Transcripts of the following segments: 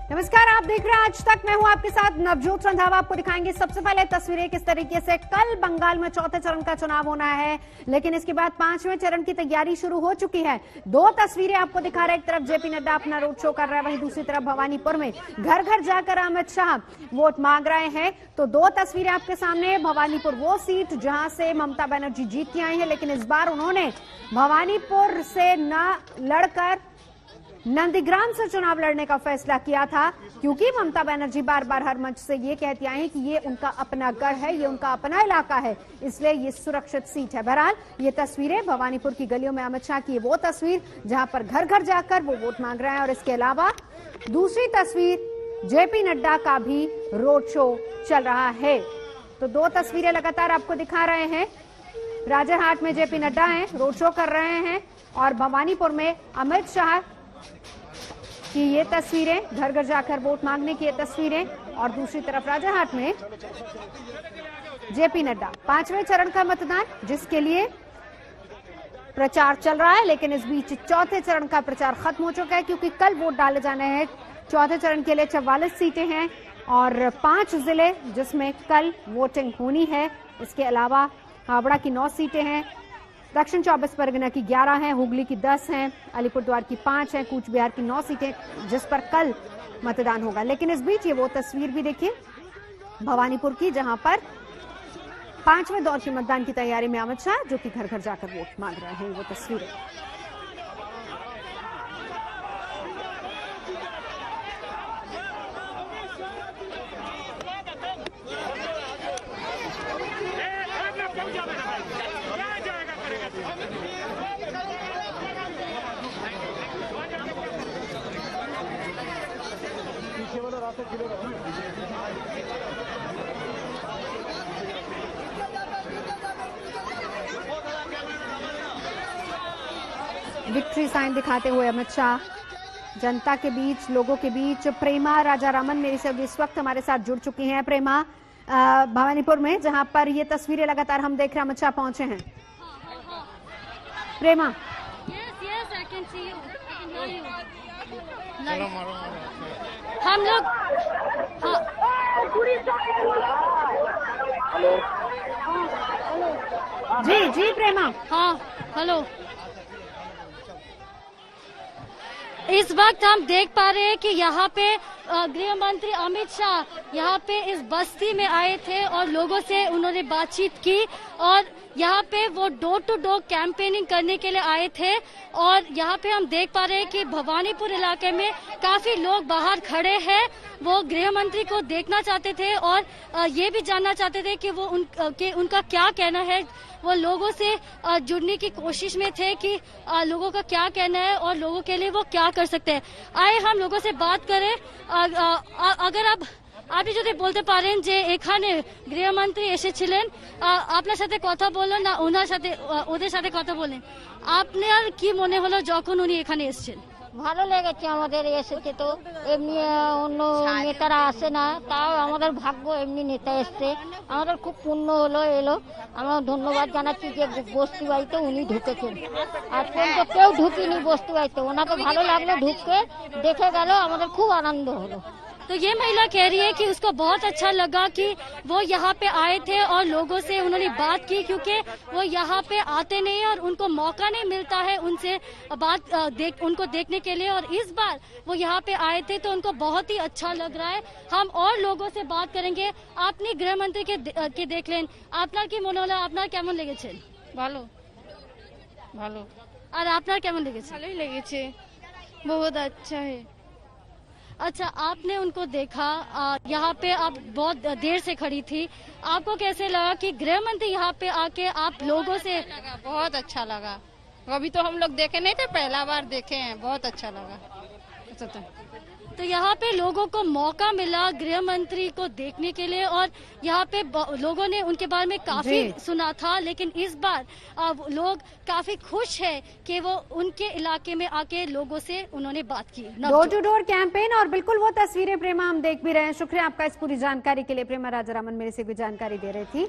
नमस्कार, आप देख रहे हैं आज तक। मैं हूं आपके साथ नवजोत रंधावा। आपको दिखाएंगे सबसे पहले तस्वीरें किस तरीके से कल बंगाल में चौथे चरण का चुनाव होना है, लेकिन इसके बाद पांचवें चरण की तैयारी शुरू हो चुकी है। दो तस्वीरें आपको दिखा रहे हैं। एक तरफ जेपी नड्डा अपना रोड शो कर रहा है, वहीं दूसरी तरफ भवानीपुर में घर घर जाकर अमित शाह वोट मांग रहे हैं। तो दो तस्वीरें आपके सामने। भवानीपुर वो सीट जहां से ममता बनर्जी जीत के आई है, लेकिन इस बार उन्होंने भवानीपुर से न लड़कर नंदीग्राम से चुनाव लड़ने का फैसला किया था, क्योंकि ममता बनर्जी बार बार हर मंच से ये कहती आई हैं कि ये उनका अपना गढ़ है, ये उनका अपना इलाका है, इसलिए ये सुरक्षित सीट है। बहरहाल ये तस्वीरें भवानीपुर की गलियों में अमित शाह की वो तस्वीर जहां पर घर घर जाकर वो वोट मांग रहे हैं, और इसके अलावा दूसरी तस्वीर जेपी नड्डा का भी रोड शो चल रहा है। तो दो तस्वीरें लगातार आपको दिखा रहे हैं। राजरहाट में जेपी नड्डा हैं, रोड शो कर रहे हैं, और भवानीपुर में अमित शाह कि ये तस्वीरें, घर घर जाकर वोट मांगने की ये तस्वीरें, और दूसरी तरफ राजरहाट में जेपी नड्डा। पांचवें चरण का मतदान जिसके लिए प्रचार चल रहा है, लेकिन इस बीच चौथे चरण का प्रचार खत्म हो चुका है, क्योंकि कल वोट डाले जाने हैं। चौथे चरण के लिए 44 सीटें हैं और 5 जिले जिसमें कल वोटिंग होनी है। इसके अलावा हावड़ा की 9 सीटें हैं, दक्षिण 24 परगना की 11 हैं, हुगली की 10 हैं, अलीपुरद्वार की 5 हैं, कूच बिहार की 9 सीटें जिस पर कल मतदान होगा। लेकिन इस बीच ये वो तस्वीर भी देखिए भवानीपुर की, जहां पर 5वें दौर के मतदान की तैयारी में अमित शाह जो कि घर घर जाकर वोट मांग रहे हैं, वो तस्वीरें। विक्ट्री साइन दिखाते हुए अमित शाह जनता के बीच, लोगों के बीच। प्रेमा राजारामन मेरे से इस वक्त हमारे साथ जुड़ चुकी हैं। प्रेमा, भवानीपुर में जहां पर ये तस्वीरें लगातार हम देख रहे हैं, अमित शाह पहुंचे हैं। प्रेमा, हम लोग जी जी प्रेमा, हाँ हेलो। इस वक्त हम देख पा रहे हैं कि यहाँ पे गृह मंत्री अमित शाह यहाँ पे इस बस्ती में आए थे और लोगों से उन्होंने बातचीत की, और यहाँ पे वो डोर टू डोर कैंपेनिंग करने के लिए आए थे। और यहाँ पे हम देख पा रहे हैं कि भवानीपुर इलाके में काफी लोग बाहर खड़े हैं, वो गृह मंत्री को देखना चाहते थे और ये भी जानना चाहते थे कि वो उनका क्या कहना है। वो लोगों से जुड़ने की कोशिश में थे कि लोगों का क्या कहना है और लोगों के लिए वो क्या कर सकते हैं। आए हम लोगों से बात करें। अगर আপনি যদি বলতে পারেন যে এখানে গৃহমন্ত্রী এসেছিলেন, আপনার সাথে কথা বললেন না ওনার সাথে, ওদের সাথে কথা বলেন, আপনার কি মনে হলো যখন উনি এখানে এসেছেন? ভালো লেগেছে আমাদের এসেছে, তো এমনি অন্য নেতারা আসে না, তাও আমাদের ভাগ্য এমনি নেতা এসছে, আমাদের খুব পুণ্য হলো এলো। আমরা ধন্যবাদ জানাচ্ছি যে বস্তি বাড়িতে উনি ঢুকেছেন। আজ পর্যন্ত কেউ ঢুকিনি বস্তি বাড়িতে, ওনাকে ভালো লাগলো, ঢুকে দেখে গেল, আমাদের খুব আনন্দ হলো। तो ये महिला कह रही है कि उसको बहुत अच्छा लगा कि वो यहाँ पे आए थे और लोगों से उन्होंने बात की, क्योंकि वो यहाँ पे आते नहीं और उनको मौका नहीं मिलता है उनसे उनको देखने के लिए, और इस बार वो यहाँ पे आए थे तो उनको बहुत ही अच्छा लग रहा है। हम और लोगों से बात करेंगे। आपने गृह मंत्री के देखलेन, আপনার কি মনে হলো, আপনার কেমন লেগেছে? ভালো ভালো। আর আপনার কেমন লেগেছে? ভালোই লেগেছে, बहुत अच्छा है। अच्छा, आपने उनको देखा, यहाँ पे आप बहुत देर से खड़ी थी, आपको कैसे लगा कि गृह मंत्री यहाँ पे आके आप लोगों से? बहुत अच्छा लगा, अभी तो हम लोग देखे नहीं थे, पहला बार देखे हैं, बहुत अच्छा लगा। तो यहाँ पे लोगों को मौका मिला गृह मंत्री को देखने के लिए, और यहाँ पे लोगों ने उनके बारे में काफी सुना था, लेकिन इस बार लोग काफी खुश है कि वो उनके इलाके में आके लोगों से उन्होंने बात की। डोर टू डोर कैंपेन, और बिल्कुल वो तस्वीरें प्रेमा हम देख भी रहे हैं। शुक्रिया आपका इस पूरी जानकारी के लिए। प्रेमा राजारामन मेरे से भी जानकारी दे रही थी।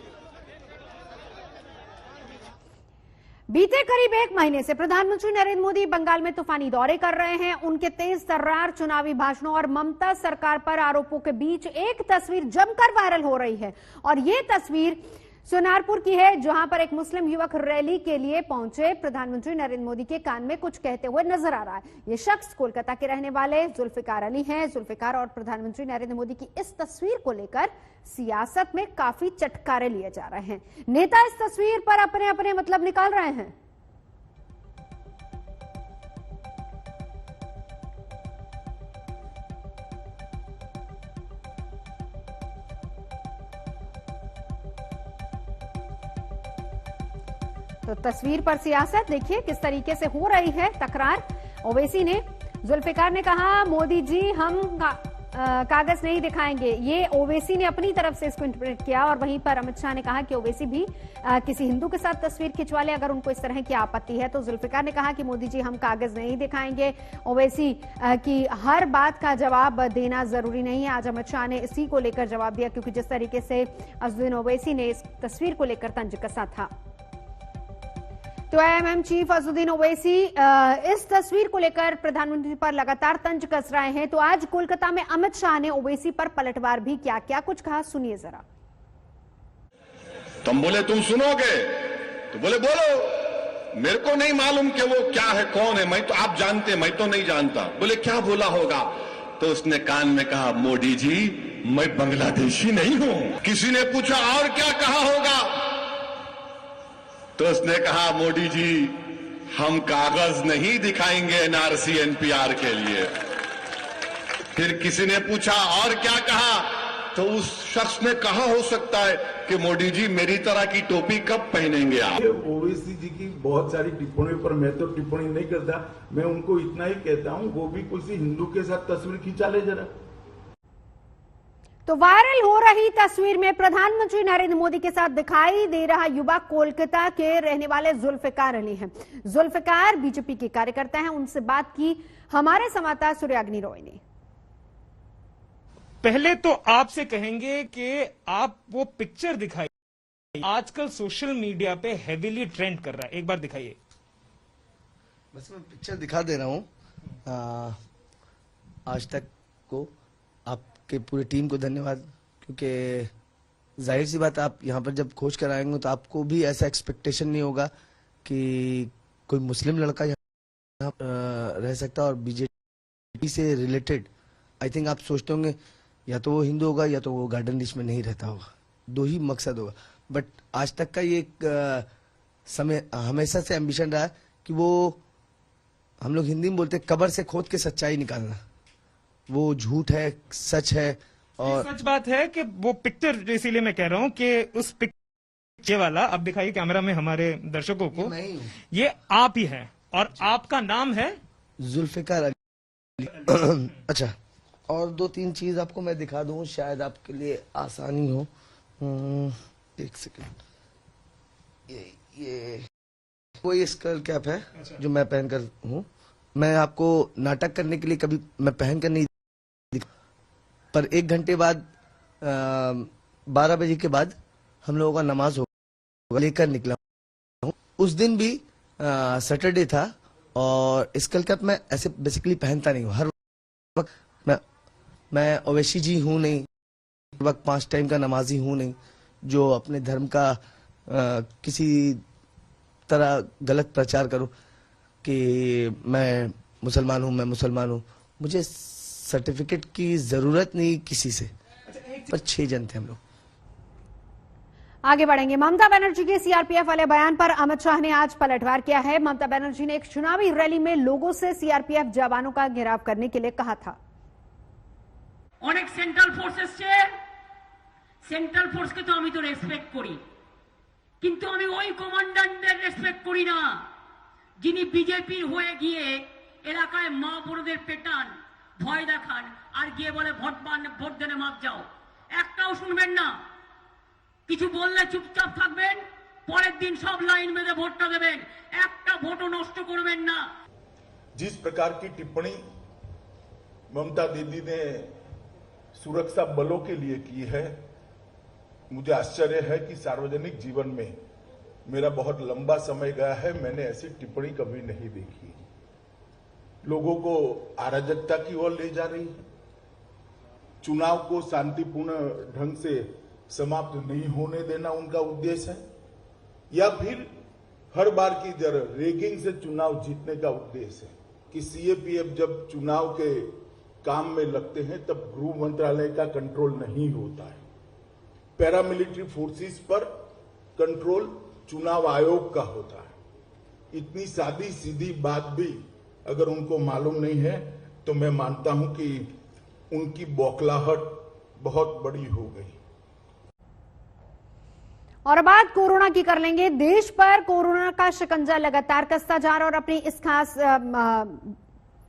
बीते करीब एक महीने से प्रधानमंत्री नरेंद्र मोदी बंगाल में तूफानी दौरे कर रहे हैं। उनके तेज तर्रार चुनावी भाषणों और ममता सरकार पर आरोपों के बीच एक तस्वीर जमकर वायरल हो रही है और ये तस्वीर सोनारपुर की है, जहां पर एक मुस्लिम युवक रैली के लिए पहुंचे प्रधानमंत्री नरेंद्र मोदी के कान में कुछ कहते हुए नजर आ रहा है। ये शख्स कोलकाता के रहने वाले जुल्फिकार अली हैं। जुल्फिकार और प्रधानमंत्री नरेंद्र मोदी की इस तस्वीर को लेकर सियासत में काफी चटकारे लिए जा रहे हैं। नेता इस तस्वीर पर अपने अपने मतलब निकाल रहे हैं। तो तस्वीर पर सियासत देखिए किस तरीके से हो रही है तकरार। ओवैसी ने, जुल्फिकार ने कहा मोदी जी हम कागज नहीं दिखाएंगे। ये ओवैसी ने अपनी तरफ से इसको इंटरप्रेट किया और वहीं पर अमित शाह ने कहा कि ओवैसी भी किसी हिंदू के साथ तस्वीर खिंचवा ले अगर उनको इस तरह की आपत्ति है। तो जुल्फिकार ने कहा कि मोदी जी हम कागज नहीं दिखाएंगे। ओवैसी की हर बात का जवाब देना जरूरी नहीं है। आज अमित शाह ने इसी को लेकर जवाब दिया, क्योंकि जिस तरीके से अज़ुद्दीन ओवैसी ने इस तस्वीर को लेकर तंज कसा था। तो एएमएम चीफ अज़ुद्दीन ओवैसी इस तस्वीर को लेकर प्रधानमंत्री पर लगातार तंज कस रहे हैं। तो आज कोलकाता में अमित शाह ने ओवैसी पर पलटवार भी किया। क्या कुछ कहा, सुनिए जरा। तुम बोले तुम सुनोगे तो बोले बोलो, मेरे को नहीं मालूम कि वो क्या है कौन है, मैं तो आप जानते मैं तो नहीं जानता। बोले क्या बोला होगा? तो उसने कान में कहा मोदी जी मैं बांग्लादेशी नहीं हूं। किसी ने पूछा और क्या कहा होगा? तो उसने कहा मोदी जी हम कागज नहीं दिखाएंगे एनआरसी एनपीआर के लिए। फिर किसी ने पूछा और क्या कहा? तो उस शख्स ने कहा हो सकता है कि मोदी जी मेरी तरह की टोपी कब पहनेंगे आप? ओवैसी जी की बहुत सारी टिप्पणियों पर मैं तो टिप्पणी नहीं करता। मैं उनको इतना ही कहता हूं वो भी किसी हिंदू के साथ तस्वीर खिंचा ले जरा। तो वायरल हो रही तस्वीर में प्रधानमंत्री नरेंद्र मोदी के साथ दिखाई दे रहा युवा कोलकाता के रहने वाले जुल्फिकार अली हैं। जुल्फिकार बीजेपी के कार्यकर्ता हैं। उनसे बात की हमारे संवाददाता सूर्याग्नि रॉय ने। पहले तो आपसे कहेंगे कि आप वो पिक्चर दिखाइए, आजकल सोशल मीडिया पे हेवीली ट्रेंड कर रहा है, एक बार दिखाइए। बस मैं पिक्चर दिखा दे रहा हूँ। आज तक को आपके पूरी टीम को धन्यवाद, क्योंकि जाहिर सी बात आप यहाँ पर जब खोज कर आएंगे तो आपको भी ऐसा एक्सपेक्टेशन नहीं होगा कि कोई मुस्लिम लड़का यहाँ रह सकता और बीजेपी से रिलेटेड। आई थिंक आप सोचते होंगे या तो वो हिंदू होगा या तो वो गार्डन डिश में नहीं रहता होगा, दो ही मकसद होगा। बट आज तक का ये एक समय हमेशा से एम्बिशन रहा है कि वो, हम लोग हिंदी में बोलते कब्र से खोद के सच्चाई निकालना। वो झूठ है, सच है। और सच बात है कि वो पिक्चर, इसीलिए मैं कह रहा हूँ कि उस पिक्चर वाला, अब दिखाइए कैमरा में हमारे दर्शकों को, ये आप ही हैं और आपका नाम है जुल्फिकार अली। अच्छा, और दो तीन चीज आपको मैं दिखा दूं, शायद आपके लिए आसानी हो। एक सेकंड। ये कोई स्कल कैप है जो मैं पहनकर हूँ। मैं आपको नाटक करने के लिए कभी मैं पहनकर नहीं, पर 1 घंटे बाद 12 बजे के बाद हम लोगों का नमाज होगा, लेकर निकला हूँ। उस दिन भी सैटरडे था और स्कल कैप मैं ऐसे बेसिकली पहनता नहीं हूँ। हर वक्त मैं ओवैसी जी हूँ नहीं, हर वक्त 5 टाइम का नमाजी हूँ नहीं, जो अपने धर्म का किसी तरह गलत प्रचार करूँ कि मैं मुसलमान हूँ, मैं मुसलमान हूँ। मुझे सर्टिफिकेट की जरूरत नहीं किसी से। पर 6 जन थे हम लोग। आगे बढ़ेंगे। ममता बनर्जी के सीआरपीएफ वाले बयान पर अमित शाह ने आज पलटवार किया है। ममता बनर्जी ने एक चुनावी रैली में लोगों से सीआरपीएफ जवानों का घेराव करने के लिए कहा था। অনেক সেন্ট্রাল ফোর্স এসছে, সেন্ট্রাল ফোর্সকে তো আমি তো রেসপেক্ট করি, কিন্তু আমি ওই কমান্ডারদের রেসপেক্ট করি না যিনি বিজেপির হয়ে গিয়ে এলাকায় মা বোনদের পেটান, ভয় দেখান আর গিয়ে বলে ভোট দেনে মাপ যাও। একটাও শুনবেন না, কিছু বললে চুপচাপ থাকবেন, পরের দিন সব লাইন বেঁধে ভোটটা দেবেন, একটা ভোটও নষ্ট করবেন না। जिस प्रकार की टिप्पणी ममता दीदी ने सुरक्षा बलों के लिए की है, मुझे आश्चर्य है कि सार्वजनिक जीवन में मेरा बहुत लंबा समय गया है, मैंने ऐसी टिप्पणी कभी नहीं देखी। लोगों को अराजकता की ओर ले जा रही है, चुनाव को शांतिपूर्ण ढंग से समाप्त नहीं होने देना उनका उद्देश्य है, या फिर हर बार की तरह रेगिंग से चुनाव जीतने का उद्देश्य है कि सीएपीएफ जब चुनाव के काम में लगते हैं तब गृह मंत्रालय का कंट्रोल नहीं होता है, पैरामिलिट्री फोर्सेस पर कंट्रोल चुनाव आयोग का होता है। इतनी सादी सीधी बात भी अगर उनको मालूम नहीं है तो मैं मानता हूं कि उनकी बौखलाहट बहुत बड़ी हो गई। और बात कोरोना की कर लेंगे। देश पर कोरोना का शिकंजा लगातार कसता जा रहा है और अपनी इस खास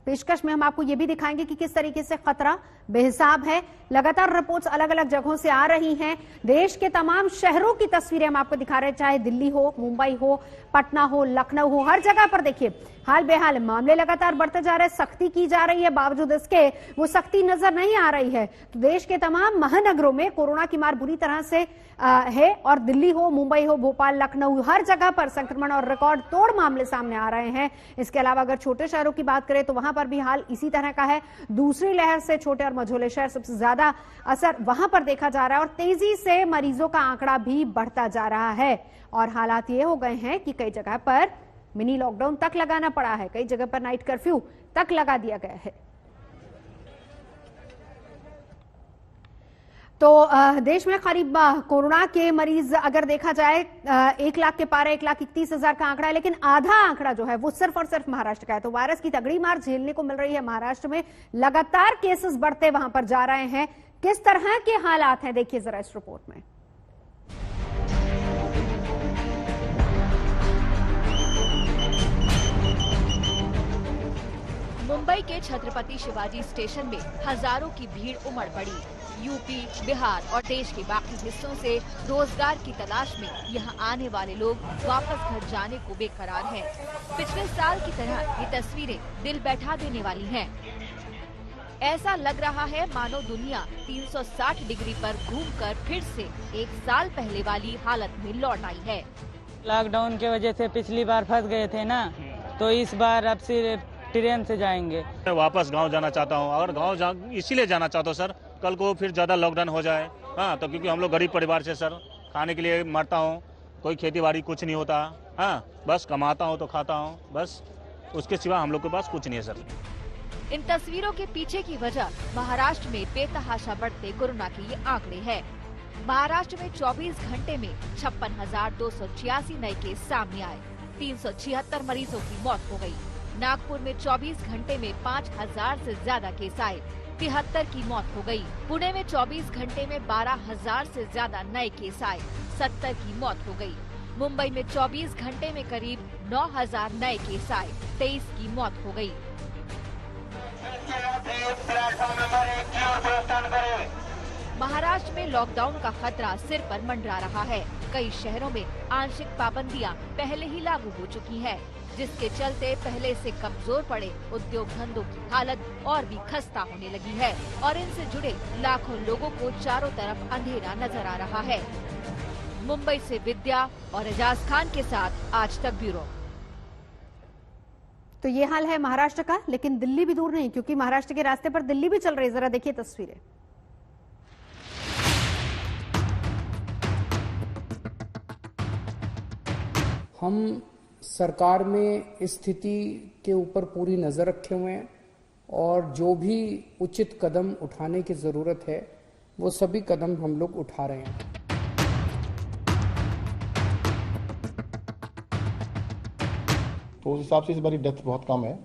पेशकश में हम आपको ये भी दिखाएंगे कि किस तरीके से खतरा बेहिसाब है। लगातार रिपोर्ट्स अलग अलग जगहों से आ रही हैं। देश के तमाम शहरों की तस्वीरें हम आपको दिखा रहे हैं, चाहे दिल्ली हो, मुंबई हो, पटना हो, लखनऊ हो, हर जगह पर देखिए हाल बेहाल मामले लगातार बढ़ते जा रहे हैं, सख्ती की जा रही है, बावजूद इसके वो सख्ती नजर नहीं आ रही है। तो देश के तमाम महानगरों में कोरोना की मार बुरी तरह से है और दिल्ली हो, मुंबई हो, भोपाल, लखनऊ, हर जगह पर संक्रमण और रिकॉर्ड तोड़ मामले सामने आ रहे हैं। इसके अलावा अगर छोटे शहरों की बात करें तो वहां पर भी हाल इसी तरह का है। दूसरी लहर से छोटे और मझोले शहर सबसे ज्यादा असर वहां पर देखा जा रहा है और तेजी से मरीजों का आंकड़ा भी बढ़ता जा रहा है और हालात ये हो गए हैं कि कई जगह पर मिनी लॉकडाउन तक लगाना पड़ा है, कई जगह पर नाइट कर्फ्यू तक लगा दिया गया है। तो देश में करीब कोरोना के मरीज अगर देखा जाए 1 लाख के पार 1,31,000 का आंकड़ा है, लेकिन आधा आंकड़ा जो है वो सिर्फ और सिर्फ महाराष्ट्र का है। तो वायरस की तगड़ी मार झेलने को मिल रही है महाराष्ट्र में, लगातार केसेस बढ़ते वहां पर जा रहे हैं। किस तरह के हालात हैं देखिए जरा इस रिपोर्ट में। मुंबई के छत्रपति शिवाजी स्टेशन में हजारों की भीड़ उमड़ पड़ी। यूपी, बिहार और देश के बाकी हिस्सों से रोजगार की तलाश में यहां आने वाले लोग वापस घर जाने को बेकरार हैं। पिछले साल की तरह ये तस्वीरें दिल बैठा देने वाली हैं। ऐसा लग रहा है मानो दुनिया 360 डिग्री पर घूमकर फिर से 1 साल पहले वाली हालत में लौट आई है। लॉकडाउन की वजह से पिछली बार फंस गए थे ना, तो इस बार अब सिर्फ ट्रेन से जाएंगे। मैं वापस गांव जाना चाहता हूं और गांव इसीलिए जाना चाहता हूं सर, कल को फिर ज्यादा लॉकडाउन हो जाए। हाँ, तो क्योंकि हम लोग गरीब परिवार से सर, खाने के लिए मरता हूं, कोई खेती बाड़ी कुछ नहीं होता। हाँ, बस कमाता हूं तो खाता हूं, बस उसके सिवा हम लोग के पास कुछ नहीं है सर। इन तस्वीरों के पीछे की वजह महाराष्ट्र में बेतहाशा बढ़ते कोरोना के ये आंकड़े हैं। महाराष्ट्र में 24 घंटे में 56,286 नए केस सामने आए, 376 मरीजों की मौत हो गई। नागपुर में 24 घंटे में 5,000 से ज्यादा केस आए, 73 की मौत हो गई। पुणे में 24 घंटे में 12,000 से ज्यादा नए केस आए, 70 की मौत हो गई। मुंबई में 24 घंटे में करीब 9,000 नए केस आए, 23 की मौत हो गई। महाराष्ट्र में लॉकडाउन का खतरा सिर पर मंडरा रहा है। कई शहरों में आंशिक पाबंदियां पहले ही लागू हो चुकी हैं, जिसके चलते पहले से कमजोर पड़े उद्योग धंधों की हालत और भी खस्ता होने लगी है और इनसे जुड़े लाखों लोगों को चारों तरफ अंधेरा नजर आ रहा है। मुंबई से विद्या और एजाज खान के साथ आज तक ब्यूरो। तो ये हाल है महाराष्ट्र का, लेकिन दिल्ली भी दूर नहीं, क्योंकि महाराष्ट्र के रास्ते पर दिल्ली भी चल रही है। जरा देखिए तस्वीरें। हम सरकार में स्थिति के ऊपर पूरी नजर रखे हुए हैं और जो भी उचित कदम उठाने की जरूरत है वो सभी कदम हम लोग उठा रहे हैं। तो उस हिसाब से इस बारी डेथ बहुत कम है।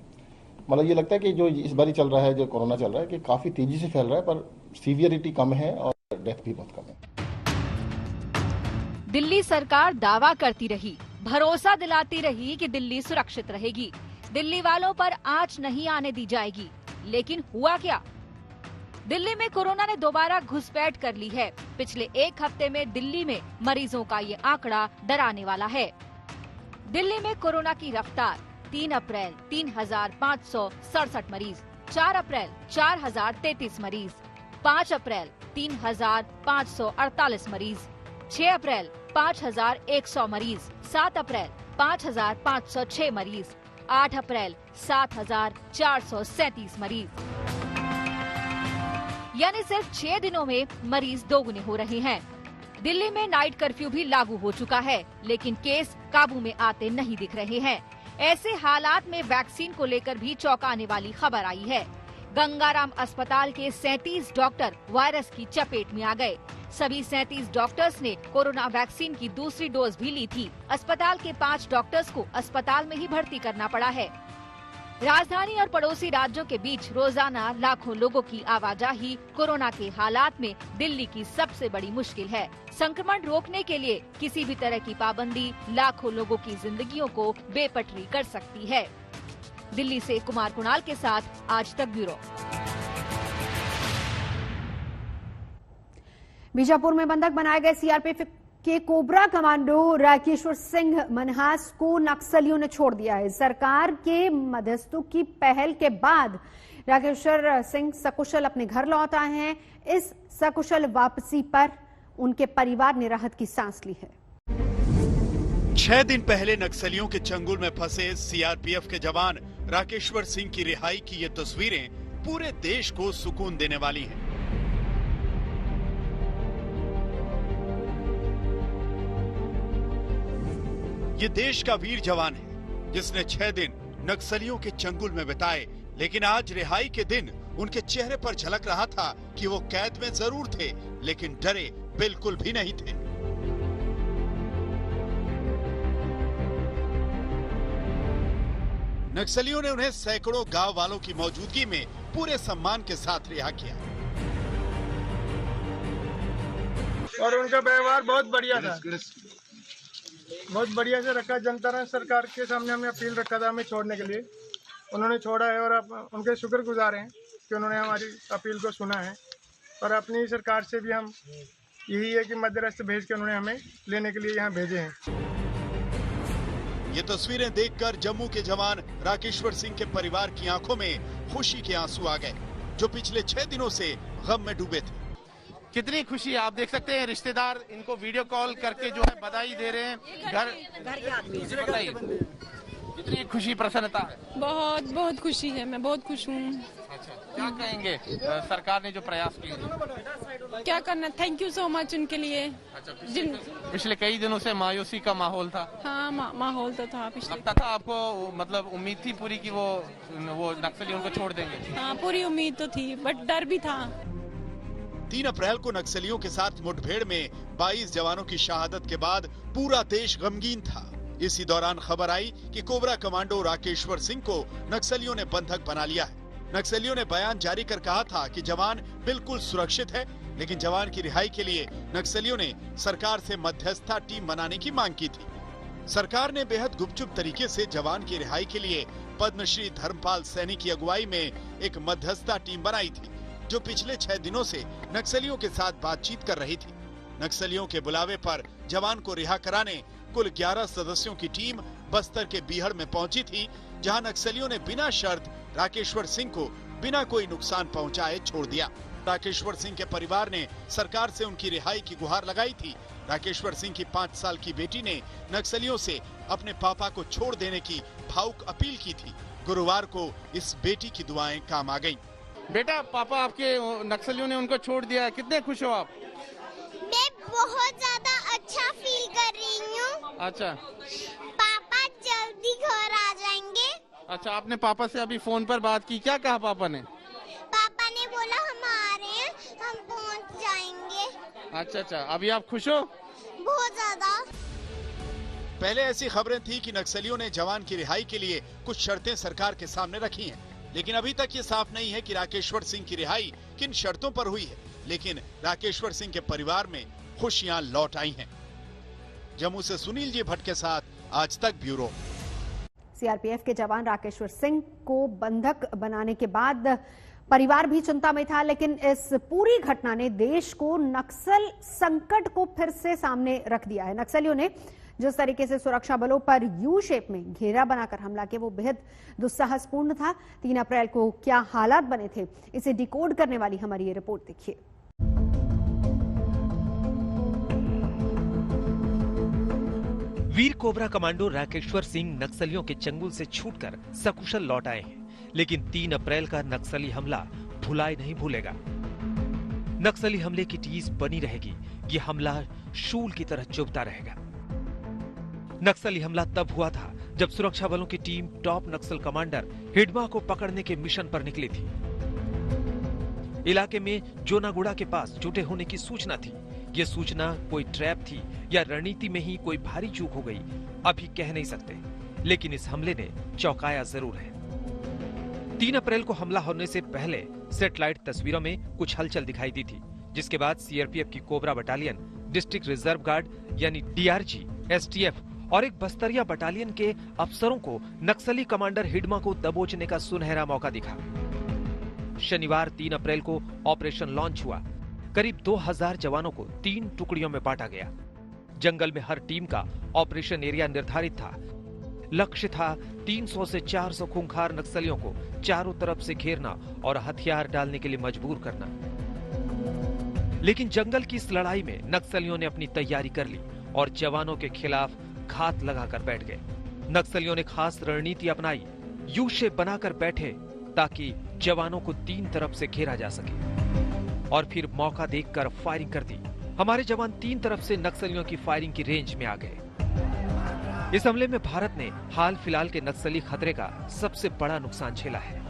मतलब ये लगता है कि जो इस बारी चल रहा है, जो कोरोना चल रहा है, कि काफी तेजी से फैल रहा है, पर सीवियरिटी कम है और डेथ भी बहुत कम है। दिल्ली सरकार दावा करती रही, भरोसा दिलाती रही कि दिल्ली सुरक्षित रहेगी, दिल्ली वालों पर आंच नहीं आने दी जाएगी। लेकिन हुआ क्या? दिल्ली में कोरोना ने दोबारा घुसपैठ कर ली है। पिछले 1 हफ्ते में दिल्ली में मरीजों का ये आंकड़ा डराने वाला है। दिल्ली में कोरोना की रफ्तार 3 अप्रैल 3,567 मरीज, 4 अप्रैल 4,033 मरीज, 5 अप्रैल 3,548 मरीज, 6 अप्रैल 5,100 मरीज, 7 अप्रैल 5,506 मरीज, 8 अप्रैल 7,437 मरीज। यानी सिर्फ 6 दिनों में मरीज दोगुने हो रहे हैं। दिल्ली में नाइट कर्फ्यू भी लागू हो चुका है, लेकिन केस काबू में आते नहीं दिख रहे हैं। ऐसे हालात में वैक्सीन को लेकर भी चौंकाने वाली खबर आई है। गंगाराम अस्पताल के 37 डॉक्टर वायरस की चपेट में आ गए। सभी 37 डॉक्टर्स ने कोरोना वैक्सीन की दूसरी डोज भी ली थी। अस्पताल के 5 डॉक्टर्स को अस्पताल में ही भर्ती करना पड़ा है। राजधानी और पड़ोसी राज्यों के बीच रोजाना लाखों लोगों की आवाजाही कोरोना के हालात में दिल्ली की सबसे बड़ी मुश्किल है। संक्रमण रोकने के लिए किसी भी तरह की पाबंदी लाखों लोगों की जिंदगियों को बेपटरी कर सकती है। दिल्ली से कुमार कुणाल के साथ आज तक ब्यूरो। बीजापुर में बंधक बनाए गए सीआरपीएफ के कोबरा कमांडो राकेश्वर सिंह मनहास को नक्सलियों ने छोड़ दिया है। सरकार के मध्यस्थों की पहल के बाद राकेश्वर सिंह सकुशल अपने घर लौट आए हैं। इस सकुशल वापसी पर उनके परिवार ने राहत की सांस ली है। 6 दिन पहले नक्सलियों के चंगुल में फंसे सीआरपीएफ के जवान राकेश्वर सिंह की रिहाई की ये तस्वीरें पूरे देश को सुकून देने वाली हैं। ये देश का वीर जवान है जिसने 6 दिन नक्सलियों के चंगुल में बिताए, लेकिन आज रिहाई के दिन उनके चेहरे पर झलक रहा था कि वो कैद में जरूर थे, लेकिन डरे बिल्कुल भी नहीं थे। नक्सलियों ने उन्हें सैकड़ों गांव वालों की मौजूदगी में पूरे सम्मान के साथ रिहा किया और उनका व्यवहार बहुत बढ़िया था, बहुत बढ़िया से रखा। जनता ने सरकार के सामने हमने अपील रखा था हमें छोड़ने के लिए, उन्होंने छोड़ा है और उनके शुक्रगुजार हैं कि उन्होंने हमारी अपील को सुना है। और अपनी सरकार से भी हम यही है कि मध्यस्थ भेज के उन्होंने हमें लेने के लिए यहाँ भेजे हैं। ये तस्वीरें देखकर जम्मू के जवान राकेश्वर सिंह के परिवार की आंखों में खुशी के आंसू आ गए, जो पिछले 6 दिनों से गम में डूबे थे। कितनी खुशी, आप देख सकते हैं रिश्तेदार इनको वीडियो कॉल करके जो है बधाई दे रहे हैं। घर के आदमी बताइए कितनी खुशी प्रसन्नता है। बहुत बहुत खुशी है, मैं बहुत खुश हूँ। अच्छा, क्या कहेंगे सरकार ने जो प्रयास किए? क्या करना, थैंक यू सो मच उनके लिए। अच्छा, पिछले कई दिनों से मायूसी का माहौल था। हाँ, माहौल तो था पिछले। लगता था आपको, मतलब उम्मीद थी पूरी कि वो नक्सली उनको छोड़ देंगे? हाँ, पूरी उम्मीद तो थी, बट डर भी था। 3 अप्रैल को नक्सलियों के साथ मुठभेड़ में 22 जवानों की शहादत के बाद पूरा देश गमगीन था। इसी दौरान खबर आई कि कोबरा कमांडो राकेश्वर सिंह को नक्सलियों ने बंधक बना लिया है। नक्सलियों ने बयान जारी कर कहा था कि जवान बिल्कुल सुरक्षित है, लेकिन जवान की रिहाई के लिए नक्सलियों ने सरकार से मध्यस्थता टीम बनाने की मांग की थी। सरकार ने बेहद गुपचुप तरीके से जवान की रिहाई के लिए पद्मश्री धर्मपाल सैनी की अगुवाई में एक मध्यस्थता टीम बनाई थी, जो पिछले 6 दिनों से नक्सलियों के साथ बातचीत कर रही थी। नक्सलियों के बुलावे पर जवान को रिहा कराने कुल 11 सदस्यों की टीम बस्तर के बीहड़ में पहुंची थी, जहां नक्सलियों ने बिना शर्त राकेश्वर सिंह को बिना कोई नुकसान पहुंचाए छोड़ दिया। राकेश्वर सिंह के परिवार ने सरकार से उनकी रिहाई की गुहार लगाई थी। राकेश्वर सिंह की 5 साल की बेटी ने नक्सलियों से अपने पापा को छोड़ देने की भावुक अपील की थी। गुरुवार को इस बेटी की दुआएं काम आ गईं। बेटा, पापा आपके नक्सलियों ने उनको छोड़ दिया, कितने खुश हो आप? मैं बहुत ज्यादा अच्छा फील कर रही हूँ। अच्छा, पापा जल्दी घर आ जाएंगे। अच्छा, आपने पापा से अभी फोन पर बात की, क्या कहा पापा ने? पापा ने बोला हम आ रहे हैं, हम पहुँच जाएंगे। अच्छा, अभी आप खुश हो? बहुत ज्यादा। पहले ऐसी खबरें थी कि नक्सलियों ने जवान की रिहाई के लिए कुछ शर्तें सरकार के सामने रखी हैं, लेकिन अभी तक ये साफ नहीं है कि राकेश्वर सिंह की रिहाई किन शर्तों पर हुई है। लेकिन राकेश्वर सिंह के परिवार में खुशियां लौट आई हैं। जम्मू से सुनील जी भट्ट के साथ आज तक ब्यूरो। सीआरपीएफ के जवान राकेश्वर सिंह को बंधक बनाने के बाद परिवार भी चिंता में था, लेकिन इस पूरी घटना ने देश को नक्सल संकट को फिर से सामने रख दिया है। नक्सलियों ने जिस तरीके से सुरक्षा बलों पर यू शेप में घेरा बनाकर हमला किया, वो बेहद दुस्साहसपूर्ण था। 3 अप्रैल को क्या हालात बने थे, इसे डिकोड करने वाली हमारी ये रिपोर्ट देखिए। वीर कोबरा कमांडो राकेश्वर सिंह नक्सलियों के चंगुल से छूटकर सकुशल लौट आए हैं, लेकिन 3 अप्रैल का नक्सली हमला भुलाए नहीं भूलेगा। नक्सली हमले की टीस बनी रहेगी, ये हमला शूल की तरह चुभता रहेगा। नक्सली हमला तब हुआ था जब सुरक्षा बलों की टीम टॉप नक्सल कमांडर हिडमा को पकड़ने के मिशन पर निकली थी। इलाके में जोनागुड़ा के पास जुटे होने की सूचना थी। यह सूचना कोई ट्रैप थी या रणनीति में ही कोई भारी चूक हो गई, अभी कह नहीं सकते, लेकिन इस हमले ने चौंकाया जरूर है। 3 अप्रैल को हमला होने से पहले सैटेलाइट तस्वीरों में कुछ हलचल दिखाई दी थी, जिसके बाद सीआरपीएफ की cobra battalion, district reserve guard यानी डीआरजी, एसटीएफ और एक बस्तरिया बटालियन के अफसरों को नक्सली कमांडर हिडमा को दबोचने का सुनहरा मौका दिखा। शनिवार 3 अप्रैल को ऑपरेशन लॉन्च हुआ। करीब 2000 जवानों को 3 टुकड़ियों में बांटा गया। जंगल में हर टीम का ऑपरेशन एरिया निर्धारित था। लक्ष्य था 300 से 400 खूंखार नक्सलियों को चारों तरफ से घेरना और हथियार डालने के लिए मजबूर करना। लेकिन जंगल की इस लड़ाई में नक्सलियों ने अपनी तैयारी कर ली और जवानों के खिलाफ घात लगाकर बैठ गए। नक्सलियों ने खास रणनीति अपनाई, यू शेप बनाकर बैठे ताकि जवानों को 3 तरफ से घेरा जा सके और फिर मौका देखकर फायरिंग कर दी। हमारे जवान 3 तरफ से नक्सलियों की फायरिंग की रेंज में आ गए। इस हमले में भारत ने हाल फिलहाल के नक्सली खतरे का सबसे बड़ा नुकसान झेला है।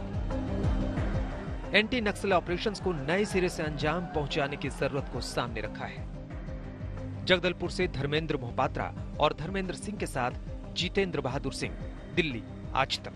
एंटी नक्सल ऑपरेशंस को नए सिरे से अंजाम पहुंचाने की जरूरत को सामने रखा है। जगदलपुर से धर्मेंद्र मोहपात्रा और धर्मेंद्र सिंह के साथ जितेंद्र बहादुर सिंह, दिल्ली, आज तक।